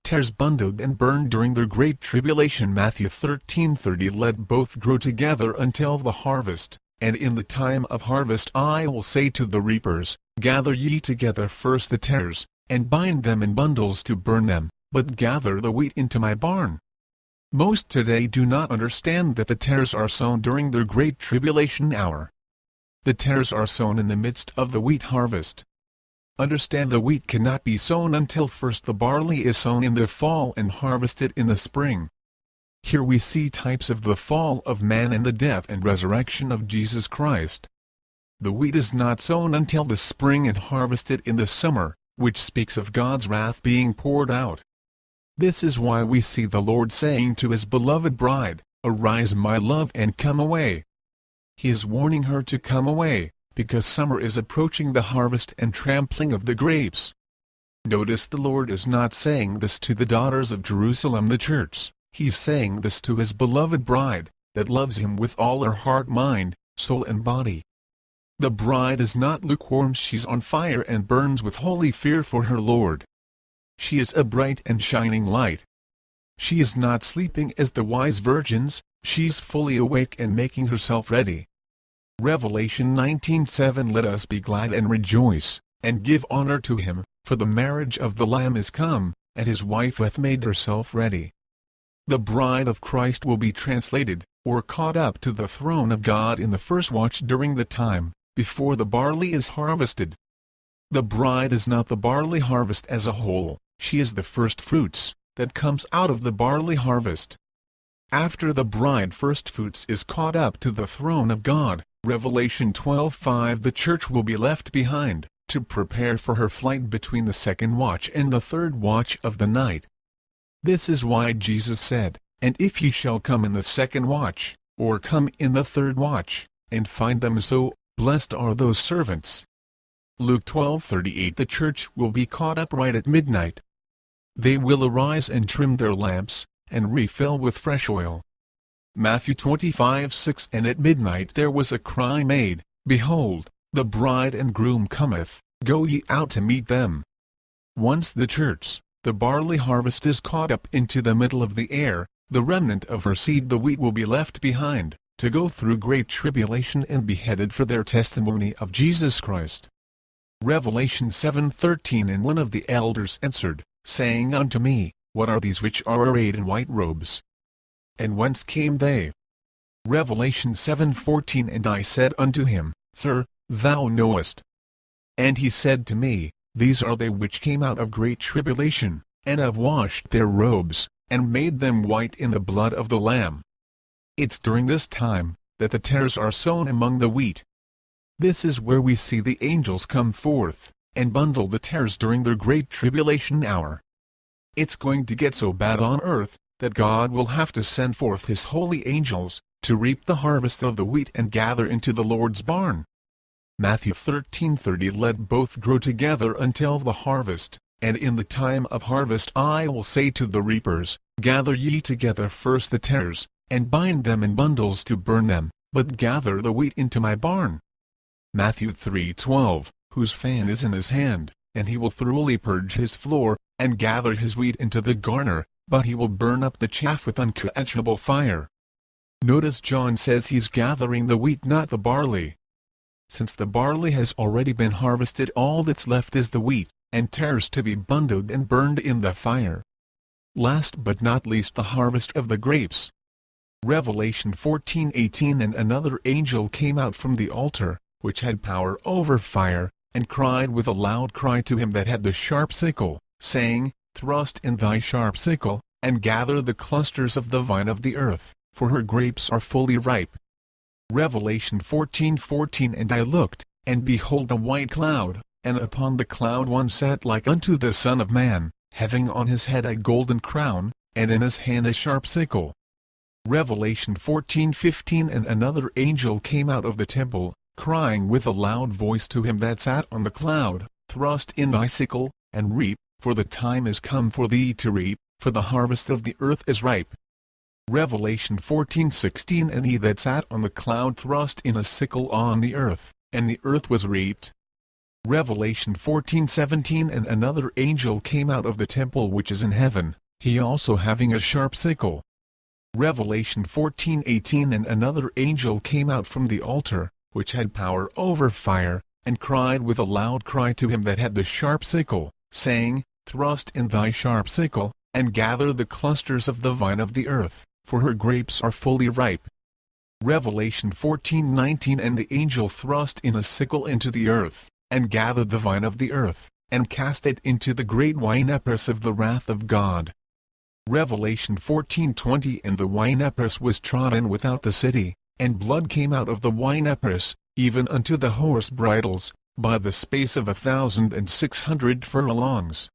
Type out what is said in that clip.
tares bundled and burned during the great tribulation. Matthew 13:30. Let both grow together until the harvest, and in the time of harvest I will say to the reapers, gather ye together first the tares, and bind them in bundles to burn them, but gather the wheat into my barn. Most today do not understand that the tares are sown during the great tribulation hour. The tares are sown in the midst of the wheat harvest. Understand, the wheat cannot be sown until first the barley is sown in the fall and harvested in the spring. Here we see types of the fall of man and the death and resurrection of Jesus Christ. The wheat is not sown until the spring and harvested in the summer, which speaks of God's wrath being poured out. This is why we see the Lord saying to his beloved bride, "Arise, my love, and come away." He is warning her to come away, because summer is approaching, the harvest and trampling of the grapes. Notice the Lord is not saying this to the daughters of Jerusalem, the church. He's saying this to his beloved bride, that loves him with all her heart, mind, soul and body. The bride is not lukewarm, she's on fire and burns with holy fear for her Lord. She is a bright and shining light. She is not sleeping as the wise virgins, she's fully awake and making herself ready. Revelation 19:7. Let us be glad and rejoice, and give honor to him, for the marriage of the Lamb is come, and his wife hath made herself ready. The bride of Christ will be translated, or caught up to the throne of God in the first watch during the time before the barley is harvested. The bride is not the barley harvest as a whole, she is the first fruits that comes out of the barley harvest. After the bride first fruits is caught up to the throne of God, Revelation 12:5, the church will be left behind, to prepare for her flight between the second watch and the third watch of the night. This is why Jesus said, "And if ye shall come in the second watch, or come in the third watch, and find them so, blessed are those servants." Luke 12:38. The church will be caught up right at midnight. They will arise and trim their lamps, and refill with fresh oil. Matthew 25:6. And at midnight there was a cry made, Behold, the bride and groom cometh, go ye out to meet them. Once the church, the barley harvest, is caught up into the middle of the air, the remnant of her seed, the wheat, will be left behind, to go through great tribulation and be headed for their testimony of Jesus Christ. Revelation 7:13. And one of the elders answered, saying unto me, What are these which are arrayed in white robes? And whence came they? Revelation 7:14. And I said unto him, Sir, thou knowest. And he said to me, These are they which came out of great tribulation, and have washed their robes, and made them white in the blood of the Lamb. It's during this time that the tares are sown among the wheat. This is where we see the angels come forth and bundle the tares during the great tribulation hour. It's going to get so bad on earth that God will have to send forth his holy angels to reap the harvest of the wheat and gather into the Lord's barn. Matthew 13:30. Let both grow together until the harvest, and in the time of harvest I will say to the reapers, Gather ye together first the tares, and bind them in bundles to burn them, but gather the wheat into my barn. Matthew 3:12. Whose fan is in his hand, and he will thoroughly purge his floor, and gather his wheat into the garner, but he will burn up the chaff with unquenchable fire. Notice John says he's gathering the wheat, not the barley. Since the barley has already been harvested, all that's left is the wheat, and tares to be bundled and burned in the fire. Last but not least, the harvest of the grapes. Revelation 14:18. And another angel came out from the altar, which had power over fire, and cried with a loud cry to him that had the sharp sickle, saying, Thrust in thy sharp sickle, and gather the clusters of the vine of the earth, for her grapes are fully ripe. Revelation 14:14. And I looked, and behold a white cloud, and upon the cloud one sat like unto the Son of Man, having on his head a golden crown, and in his hand a sharp sickle. Revelation 14:15. And another angel came out of the temple, crying with a loud voice to him that sat on the cloud, Thrust in thy sickle, and reap, for the time is come for thee to reap, for the harvest of the earth is ripe. Revelation 14:16. And he that sat on the cloud thrust in a sickle on the earth, and the earth was reaped. Revelation 14:17 And another angel came out of the temple which is in heaven, he also having a sharp sickle. Revelation 14:18 And another angel came out from the altar, which had power over fire, and cried with a loud cry to him that had the sharp sickle, saying, Thrust in thy sharp sickle, and gather the clusters of the vine of the earth, for her grapes are fully ripe. Revelation 14:19 And the angel thrust in a sickle into the earth, and gathered the vine of the earth, and cast it into the great winepress of the wrath of God. Revelation 14:20 And the winepress was trodden without the city, and blood came out of the winepress, even unto the horse bridles, by the space of 1,600 furlongs.